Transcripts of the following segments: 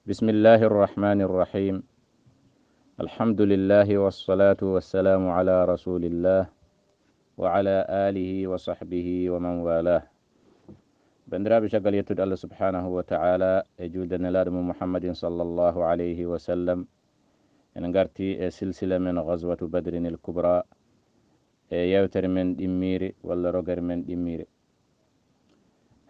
بسم الله الرحمن الرحيم. الحمد لله والصلاة والسلام على رسول الله وعلى آله وصحبه ومن والاه. بندرا بشغل يتود الله سبحانه وتعالى يجود نلاد محمد صلى الله عليه وسلم en garti silsila men ghazwatu badrin al kubra yewtere men dimmire walla rogar men dimmire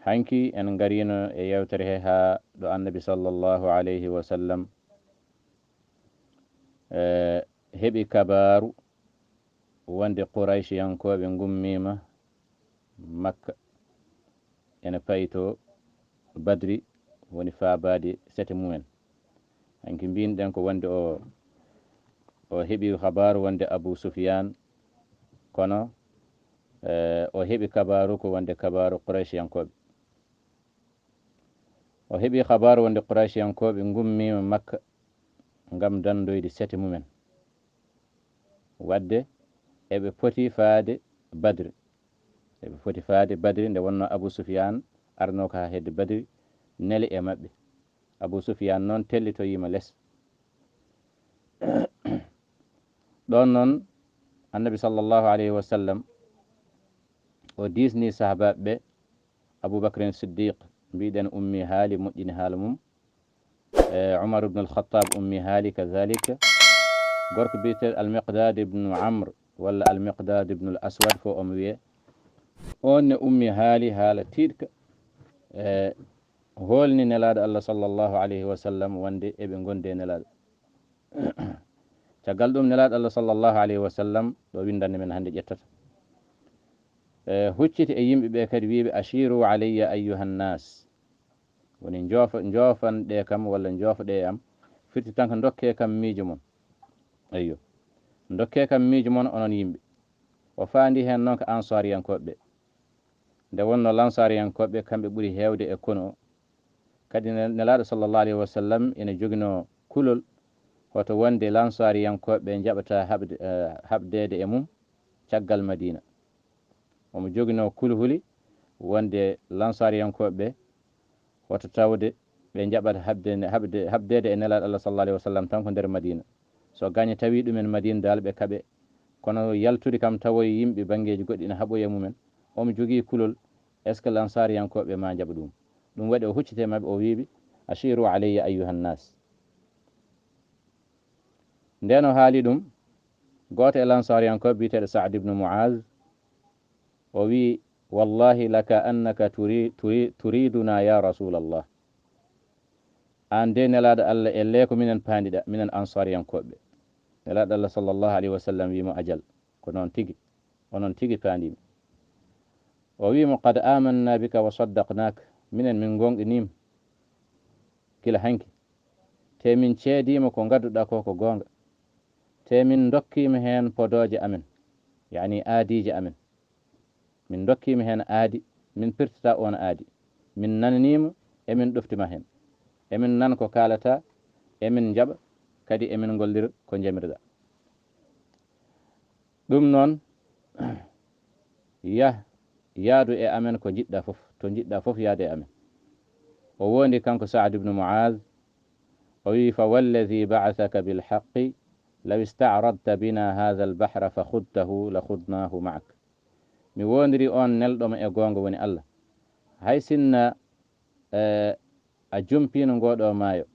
hanki en garino yewtere he ha do annabi sallallahu alayhi wa sallam heɓi kabaru wonde quraish yankoɓe gummima makka ene payto badri woni faabade sete mumen hanki mbinɗen ko wonde o heɓi habaru wonde Abu Sufyan kono o heɓi kabaru ko wonde kabaru quraish yankoɓe o heɓi habaru wonde quraish yankoɓe gummima makka ngam dandoyde sete mumen wadde eɓe poti faade badri nde wonno Abu Sufyan arno ko ha hedde badri neli e mabɓe Abu Sufyan noon tellitoyima less ɗon noon annabi sallllahu alayhi wa sallam o disni sahabaɓe ɓe Aboubacrin Siddiq mbiɗen ummi haali moƴƴini haala mum Umar ibn al-Khattab ummi haali kadhalika gorko biyete al-Miqdad ibnu Amr walla al-Miqdad ibnu al-Aswad fo omo wiye on ne ummi haali haala tiiɗka holni nelaɗo Allah sallllahu alayhi wa sallam wonde eɓe gonde nelaɗo caggal ɗum nelaɗo Allah sallllahu alayhi wa sallam ɗo windande men hannde ƴettata hucciti e yimɓe ɓe kadi wiɓe ashiru alayya ayyuhannas woni joofanɗe kam walla joofaɗe am firti tan ko dokke kam miijo mon ayyo dokke kam miijo mon onon yimɓe o faandi hen noon ko ansariyankoɓe nde wonno lansariyankoɓe kamɓe ɓuuri hewde e kono o kadi nelaɗo sallllahu alayhi wa sallam ene jogino kulol hoto wonde lansariyankoɓe jaɓata habdede e mum caggal Madina omo jogino kulhuli wonde lansariyankoɓe woto tawde ɓe jaɓata habdede e nelaɗo Allah sallllahu alayhi wa sallam tan ko nder Madina so gagne tawi ɗumen Madina dal ɓe kaaɓe kono yaltude kam tawoye yimɓe banggueji goɗɗi ina haɓoye mumen omo jogui kulol est ce que lansariyankoɓe ma jaɓa ɗum waɗi o huccite mabɓe o wiɓe ashiru alayya ayyuhannas nden o haali ɗum goto e lansariyankoɓe biteɗo Saad ibnu Muaz o wi wallahi laka annaka turiduna ya rasulallah an de nelaɗo Allah elle ko minen pandiɗa minen ansariyankoɓe nelaɗo Allah sallllahu alayhi wa sallam wimo ajal ko noon tigui onon tigui pandimi o wimo qad amanna bika wa saddaqnaka minen min gonɗinima gila hanki te min ceedima ko gadduɗa ko gonga te min dokkima hen podoje amen yani aadije amen min dokkima hen aadi min pirtata on aadi min nannima emin ɗoftima hen emin nan ko kalata emin jaɓa kadi emin gollira ko jamirɗa ɗum noon yaadu e amen ko jiɗɗa foof to jiɗɗa foof yaade e amen o wondi kanko Saad ibnu Muaz o wi fa walladi ba'athaka bilhaqqi law ista'radta bina hadha albahra fa khudtahu la khudnahu ma'ak mi wondiri on nelɗoma e gonga woni Allah hay sinna a jumpino ngoɗo maayo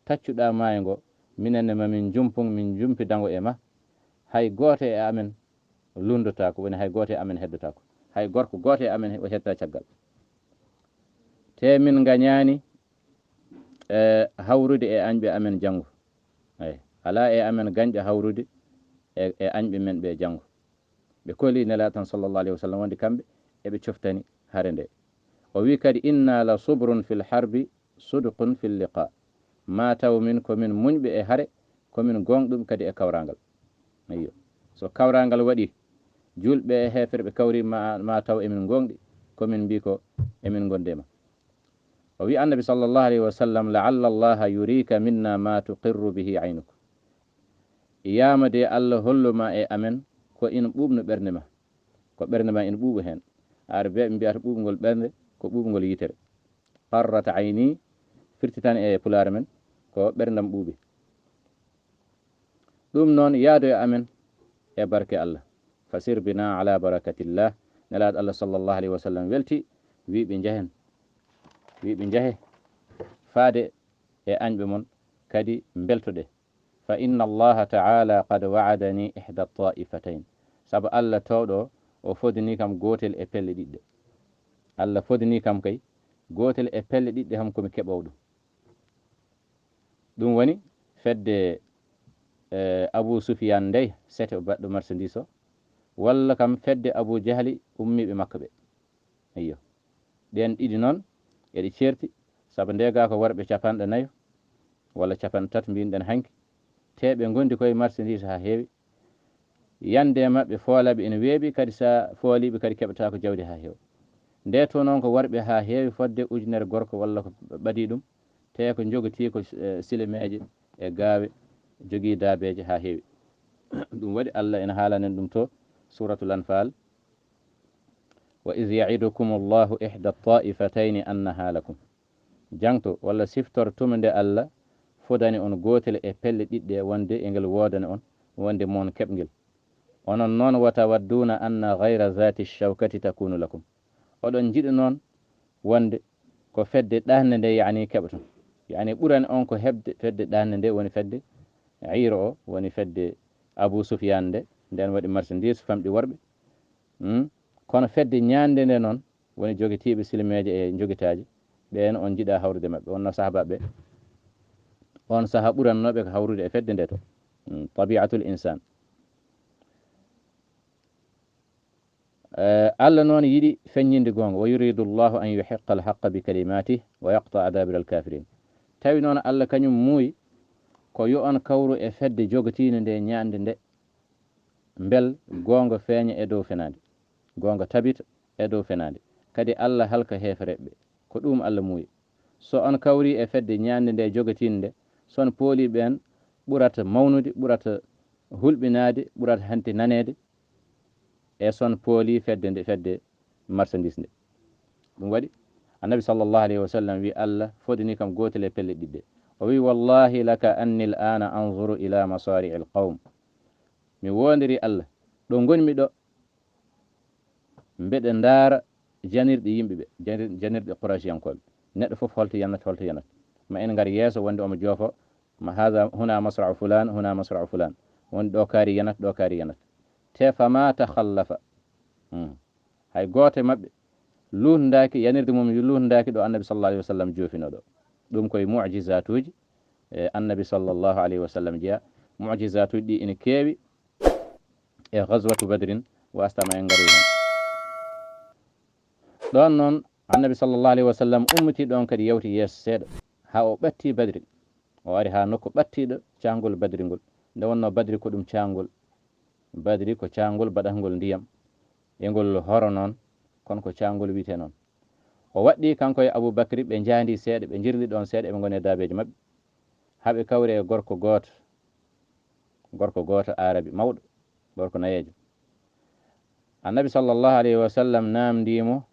taccuɗa maayo ngo minenne mamin min jumpidango e ma hay goto e amen lundotako woni hay goto e amen heddotako hay gorko goto e amen o hedda caggal te min gañani hawrude e añɓe amen janggo ay ala e amen gañƴo hawrude e añɓe men ɓe janggo ɓe kooli nelaɗo tan sallllahu alayhi wa sallam wonde kamɓe eɓe coftani hare nde o wi kadi inna la subrun fil harbi sudqun fil liqa ma taw min komin muñɓe e haare komin gonɗum kadi e kawragal ayyo so kawragal waɗi julɓe e hefere ɓe kawri ma taw emin gonɗi komin mbi ko emin gondema o wi annabi sallllahu alayhi wa sallam laalla allaha yurika minna ma tuqirru bihi aynuka yama de Allah holluma e amen ko ina ɓuɓno ɓernde ma ko ɓernde ma ina ɓuuɓa hen ar be mbiyata ɓuuɓgol ɓernde ko ɓuuɓgol yitere qarrat ayni firti tan e pulaar men ko ɓerdam ɓuuɓi. ɗum noon yaado e amen e barke Allah fasir bina ala barakatillah. nelaaɗo Allah sallllahu alayhi wa sallam welti wiɓe njahe faade e añɓe mon kadi beltoɗe. fa inna allaha taala qad waadani ihda taifatain, saabu Allah tawɗo o fodini kam gotel e pelle ɗiɗɗe. Allah fodini kam kay gotel e pelle ɗiɗɗe ham komi keɓowo ɗum woni fedde Abou Soufiane ndey sete o baɗɗo marchandise o, walla kam fedde Abou Jahli ummiɓe makka ɓe. eyyo ɗen ɗiɗi noon eɗi certi, saabu ndega ko worɓe 4 walla 3 mbinɗen hanki, teɓe gondi koye marchandise ha heewi. yande mabɓe foolaɓe ene weeɓi, kadi sa fooliɓe kadi keɓata ko jawdi ha heewi. nde to noon ko worɓe ha heewi fodde ujunere gorko walla ko ɓaɗi ɗum, te ko jogoti ko silemeje e gaawe jogui daabeje ha heewi. ɗum waɗi Allah ene haalanen ɗum to suratul anfal, wa id yaidukum allahu ihda taifataini annaha lakum. jangto walla siftortuma nde Allah fodani on gotel e pelle ɗiɗɗe wonde e ngel wodani on wonde mon keɓgel. onon noon watawadduna anna gayra zati shawkati takunu lakum. oɗon jiɗi noon wonde ko fedde ɗande nde yani keɓaton, yani ɓurani on ko hebde fedde ɗande nde woni fedde ayro o, woni fedde Abou Soufiane nde, nden waɗi marchandise famɗi worɓe. kono fedde ñande nde noon woni jogitiɓe silimeje e jogitaji, ɓen on jiɗa hawrude mabɓe. wonno sahabaɓe on saaha ɓurannoɓe ko hawrude e fedde nde to. tabiatul insan. Allah noon yiɗi feññinde gonga, wa yuridu llahu an yuhiqa alhaqa bi kalimatih wa yaqta dabira alkafirin. tawi noon Allah kañum muuyi ko yo on kawru e fedde jogotinde nde ñande nde, bel gonga feeña e dow fenade, gonga tabita e dow fenade, kadi Allah halka hefereɓe. ko ɗum Allah muuyi. so on kawri e fedde ñande nde jogotinde nde, son pooli ɓen ɓurata mawnude, ɓurata hulɓinade, ɓurata hante nanede e son pooli fedde nde, fedde marchandise nde. ɗum waɗi annabi sallllahu alayhi wa sallam wi Allah fodini kam gotel e pelle ɗiɗɗe. o wi wallahi laka anni l ana anzuru ila masari il qawm. mi wondiri Allah ɗo gonmi ɗo mbeɗe ndaara janirɗe yimɓeɓe, janirɗe Quraysiyankoɓe. neɗɗo foof holto yanata holto yanata, ma en ngar yeeso wonde omo joofo ma hada huna masrau fulan huna masrau fulan, wonde ɗo kaari yanata ɗo kaari yanata, te fama takhallafa. hay gooto e maɓɓe luutodaki yanirde mum luutodaki ɗo annabi sallallahu alayhi wa sallam joofino ɗo. ɗum koye mujisatuji annabi sallllahu alayhi wa sallam jeeya. mujisatuji ɗi ina keewi e ghazwatu badrin wastama en garoy hen. ɗon noon annabi sallllahu alayhi wa sallam ummiti ɗon kadi yawti yeeso seeɗa ha o ɓatti badri. o ari ha nokku ɓattiɗo cangol badri ngol. nde wonno badri ko ɗum cangol, badri ko cangol baɗatgol ndiyam e ngol horo noon, kono ko cangol wiyete noon. o waɗɗi kanko e Aboubacry, ɓe jaandi seeɗa, ɓe jirli ɗon seeɗa, eɓe goni e daabeji mabɓe, haɓe kawri e gorko gooto arabi mawɗo, gorko nayejo. annabi sallllahu alayhi wa sallam namdimo,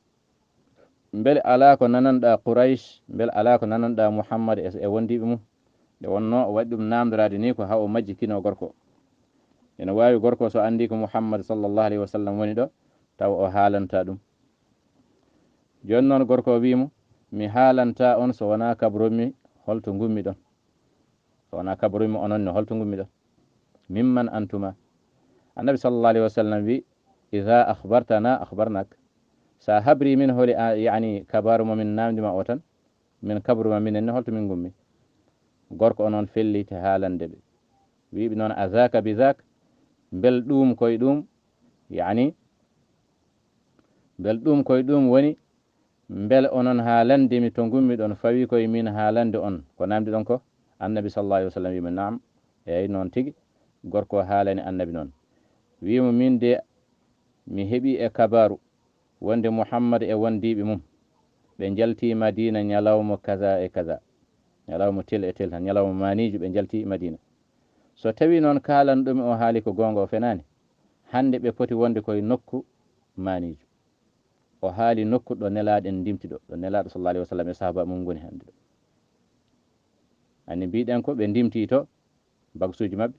beele ala ko nananɗa Quraysh, beele ala ko nananɗa Muhammad e wondiɓe mum. nde wonno o waɗi ɗum namdorade ni ko ha o majji kino gorko. ene wawi gorko so andi ko Muhammad sallllahu alayhi wa sallam woni ɗo tawa o haalanta ɗum. joni noon gorko o wimo, mi haalanta on so wona kabrumi holto gummi ɗon, so wona kabrumi ononne holto gummi ɗon, mimman antuma. annabi sallllahu alayhi wa sallam wi ida akhbartana akhbarnak. sa habri min holi yani kabaru momin namdima o tan, min kabruma minenne holto min gummi. gorko o noon felliti haalande ɓe, wiɓe noon azaka bi zak, bel ɗum koye ɗum, yani bel ɗum koye ɗum woni bel onon haalandemi to gummi ɗon fawi koye min haalande on ko namdi ɗon ko. annabi sallllahu alayhi wa sallam wima naam, eyyi noon tigui. gorko haalani annabi noon, wimo min de mi heeɓi e kabaru wonde Muhammad e wondiɓe mum ɓe jalti Madina ñalawma kaza e kaza, ñalawma tel e tel tan, ñalawma maniju ɓe jalti Madina. so tawi noon kalanɗomi o haali ko gonga o fenani, hande ɓe poti wonde koye nokku maniju. o haali nokku ɗo nelaɗen ndimti ɗo nelaɗo sallallahu alayhi wa sallam e sahaba mum goni hande ɗo. anni mbiɗen ko ɓe ndimti to bagsuji mabɓe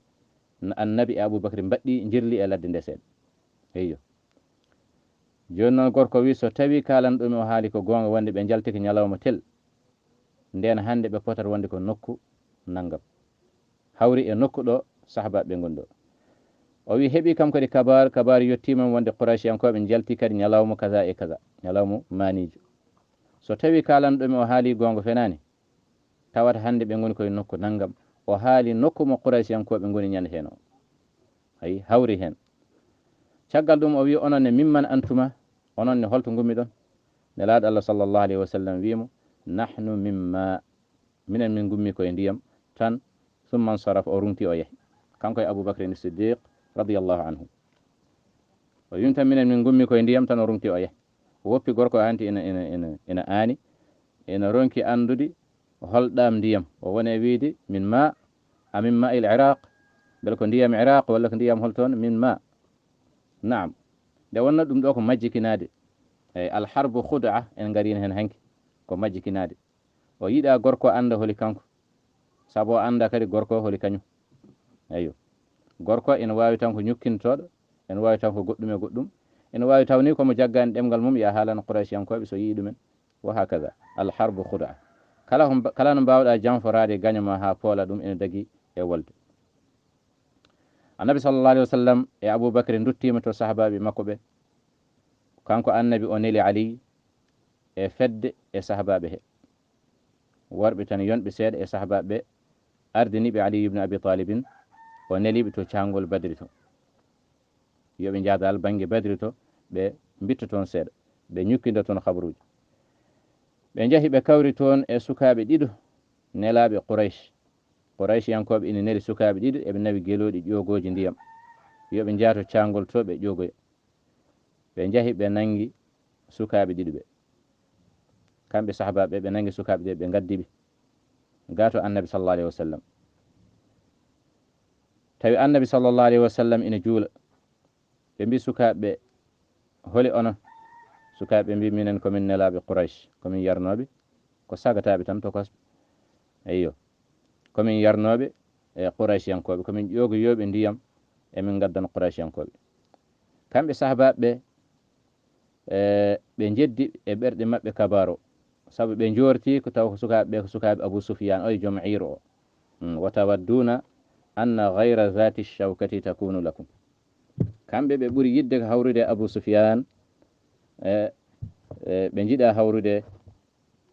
annabi e aboubacry mbaɗɗi jirli e ladde nde seeɗa eyyo joni noon gorko wi so tawi kalan ɗum o haali ko gonga wonde ɓe jaltiki ñalawma tel nden hande ɓe potata wonde ko nokku naggam hawri e nokku ɗo sahabaɓe ɓe gonɗo o wi heeɓi kam kadi kabar yettimam wonde Quraysiyankoɓe jalti kadi ñalawma kaza e kaza ñalawma manijo so tawi kalan ɗum o haali gonga fenani tawata hande ɓe goni koye nokku naggam o haali nokku mo Quraysiyankoɓe goni ñande hen o ayi hawri hen caggal ɗum o wi ononne mimman antuma ononne holto gummi ɗon nelaɗo Allah sallllahu alayhi wa sallam wimo nahnu mimma minen min gummi koye ndiyam tan summan sarafa o rumti o yeehi kanko e Aboubacry ni Siddiq radiyallahu anhu o wimi tan minen min gummi koye ndiyam tan o rumti o yeehi o woppi gorko hanti ina aani ina ronki andude holɗam ndiyam o wone wiide min ma amin ma il iraq bel ko ndiyam iraq walla ko ndiyam holtoon min ma naam nde wonno ɗum ɗo ko majjikinade eyi alharbu khudaa en garino hen hanki ko majjikinade o yiɗa gorko anda holi kanko saabu o anda kadi gorko holi kañum eyyo gorko ene wawi tan ko ñukkintoɗo ene wawi tan ko goɗɗum e goɗɗum ene wawi taw ni komo jaggani ɗemgal mum ya haalano Quraysiyankoɓe so yii ɗumen wa hakaza alharbu khudaa kala no mbawɗa janforade gañoma ha poola ɗum ene dagui e wolde annabi sallallah alih wa sallam e Aboubacry duttima to sahabaɓe makko ɓe kanko annabi o neli Ali e fedde e sahabaɓe he worɓe tan yonɓe seeɗa e sahabaɓe ɓe ardiniɓe Ali ibne Abi Talibin o neliɓe to cangol Badri to yoɓe jaadal banggue Badri to ɓe bitta toon seeɗa ɓe ñukkinda toon habaruji ɓe jaahi ɓe kawri toon e sukaɓe ɗiɗo nelaɓe Quraysh yankoɓe ina neli sukaɓe ɗiɗo eɓe nawi geloɗi ƴogoji ndiyam yoɓe jaato cangol to ɓe ƴogoya ɓe jaahi ɓe nangi sukaɓe ɗiɗo ɓe kamɓe sahabaɓe ɓe nangi sukaɓe ɗe ɓe gaddiɓe gato annabi sallallah alayhi wa sallam tawi annabi sallallah alayhi wa sallam ina juula ɓe mbi sukaɓe holi onon sukaɓe mbi minen komin nelaɓe Quraysh komin yarnoɓe ko sagataɓe tan to kosɓe eyyo komin yarnoɓe e Quraysh yankoɓe komin ƴogoyoɓe ndiyam emin gaddana Quraysh yankoɓe kamɓe sahabaɓe ɓe jeddi e ɓerɗe mabɓe kabaro saabu ɓe jorti ko taw ko sukaɓe ko sukaɓe Abou Soufiane o e joom iiro o wa tawadduna anna gayra zati shawkati takunu lakum kamɓe ɓe ɓuuri yidde ko hawrude Abou Soufiane ɓe jiiɗa hawrude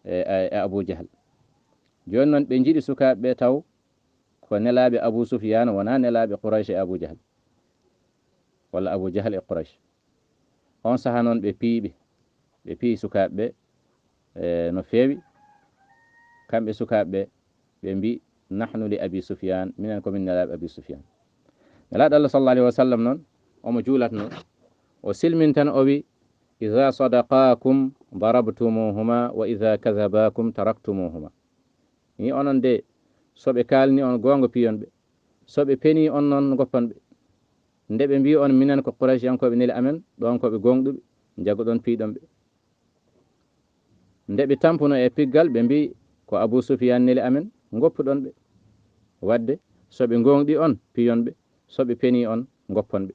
e Abou Jahal joni noon ɓe jiiɗi sukaɓe taw ko nelaɓe Abou Soufiane wona nelaɓe Quraysh e Abou Jahal walla Abou Jahal e Quraysh on saaha noon ɓe pii sukaɓe no feewi kamɓe sukaɓe ɓe mbi nahnu li Abi Soufiane minen komin nelaɓe Abi Soufiane nelaɗo Allah sallallah alayhi wa sallam noon omo juulatno o silmin tan o wi ida sadaqakum darabtumuhuma wa ida kadabakum taraktumuhuma ni onon de soɓe kalni on gonga piyonɓe soɓe peni on noon goppanɓe nde ɓe mbi on minen ko Quraysh yankoɓe neli amen ɗon koɓe gonɗuɓe jaggo ɗon piiɗonɓe nde ɓe tampuno e piggal ɓe mbi ko Abou Soufiane neli amen goppuɗon ɓe wadde soɓe gonɗi on piyonɓe soɓe peni on gopponɓe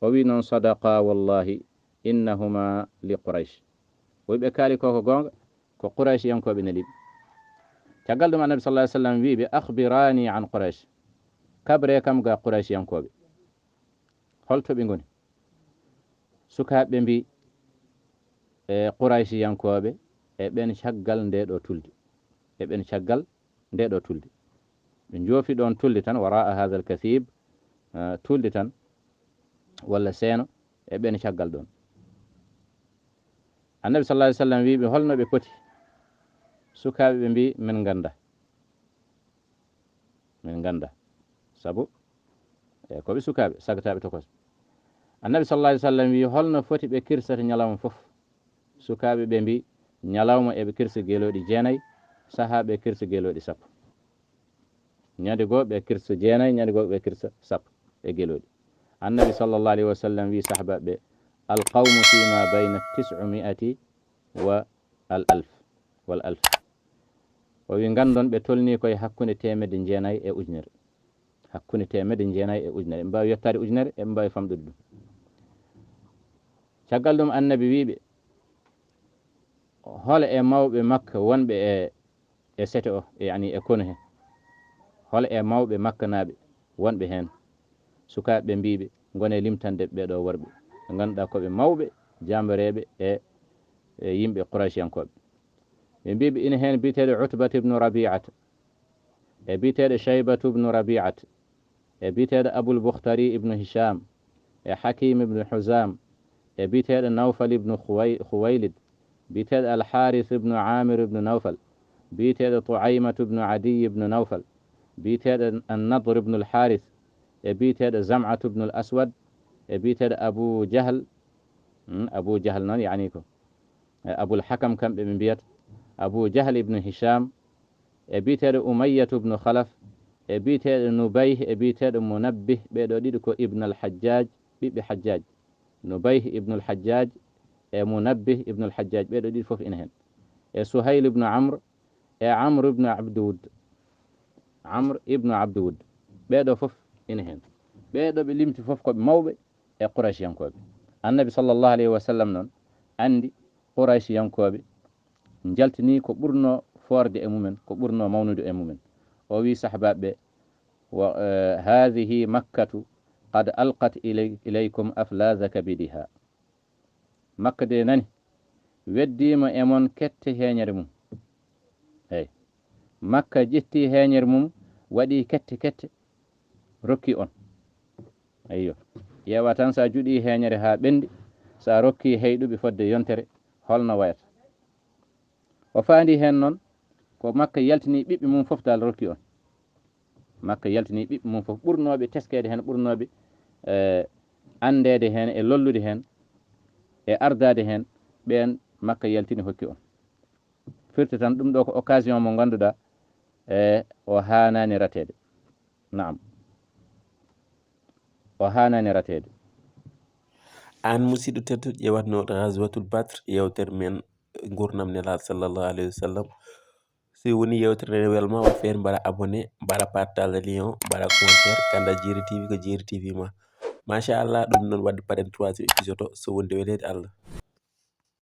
o wi noon sadaqa wallahi innahuma li Quraysh o wi ɓe kaali koko gonga ko Quraysh yankoɓe neliɓe caggal ɗum annabi sallallahu alayhi wa sallam wi ɓe akhbirani an Quraysh kabre kam ga Quraysh yankoɓe holto ɓe goni sukaɓe mbi e Quraysh yankoɓe e ɓen caggal nde ɗo tulde e ɓen caggal nde ɗo tulde ɓe joofi ɗon tulde tan wara hadha al kathib tulde tan walla seeno e ɓen caggal ɗon annabi sallallahu alayhi wa sallam wi ɓe holno ɓe poti sukaɓe ɓe mbi min ganda sabu e koɓe sukaɓe sagataɓe tokos annabi sallallahu alayhi wa sallam wi holno foti ɓe kirsata ñalawma foof sukaɓe ɓe mbi ñalawma eɓe kirsa geloɗi jeenayyi saaha ɓe kirsa geloɗi sappo ñande goo ɓe kirsa jeenayyi ñande goo ɓe kirsa sappo e geloɗi annabi sallallahu alayhi wa sallam wi sahabaɓe ɓe alqawmu fima bayna 900 wa al alf o wi gandon ɓe tolni koye hakkude temedde jeenayyi e ujunere hakkude temedde jeenayyi e ujunere ɓe mbawi yettade ujunere eɓe mbawi famɗude ɗum caggal ɗum annabi wiɓe hol e mawɓe makka wonɓe e sete o yani e kono he hol e mawɓe makka naɓe wonɓe hen sukaɓe mbiɓe gone limtande ɓeɗo worɓe ɓe ganduɗa koɓe mawɓe jambareɓe e yimɓe Quraysiyankoɓe ɓe mbiɓe ina hen biteɗo Utbata ibnu Rabi'ata e biteɗo Shaybatu ibnu Rabi'ata e biteɗo Abul Bukhtari ibnu Hisham e Hakim ibnu Huzam e biteɗo Nawfal ibnu Khuwaylid biteɗo Al-Harith ibnu Amir ibnu Nawfal biteɗo Tu'aymatu ibnu Adi ibnu Nawfal biteɗo An-Nadr ibnu Al-Harith e biteɗo Zam'atu ibnu Al-Aswad e biteɗo Abu Jahl Abu Jahl noon yani ko Abul Hakam kamɓe ɓe mbiyata Abu Jahl ibnu Hisham e biteɗo Umayyatu ibnu Khalaf e biteɗo Nubayh e biteɗo Munabbih ɓeɗo ɗiɗi ko Ibn al-Hajjaj ɓiɓɓe Hajjaj Nubayh ibnu al-Hajjaj e Munabbih ibnu al-Hajjaj ɓeɗo ɗiɗi foof ina hen e Suhayl ibnu Amr e Amr ibnu Abdud Amr ibnu Abdud ɓeɗo foof ina hen ɓeɗo ɓe limti foof koɓe mawɓe e Quraysiyankoɓe annabi sallallahu alayhi wa sallam noon andi Quraysiyankoɓe jaltini ko ɓurno forde e mumen ko ɓurno mawnude e mumen o wi sahabaɓe wa hadihi makkatu qad alqat ilaykum aflaza kabidiha makka de nani weddima e mon kette heñere mum eyyi makka ƴetti heñere mum waɗi kette kette rokki on ayyo ƴeewa tan sa juuɗi heñere ha ɓendi sa rokki heyɗuɓe fodde yontere holno wayata o faandi hen noon ko makka yaltini ɓiɓɓe mum foof dal rokki on makka yaltini ɓiɓɓe mum foof ɓurnoɓe teskede hen ɓurnoɓe andede hen e lollude hen e ardade hen ɓen makka yaltini hokki on firti tan ɗum ɗo ko occasion mo ganduɗa o hanani ratede naam o hanani ratede an musidɗo tedduɗo ƴewatno Ghazwatul Badr yewtere men gurnam nelaɗo sallllahu alayhi wa sallam si woni yewtere nde welma wat feere mbaɗa abonné mbaɗa partage lien mbaɗa commentaire kanda Djeeri TV ko Djeeri TV ma machallah ɗum noon wadde paɗen 3e épisode o so wonde welede Allah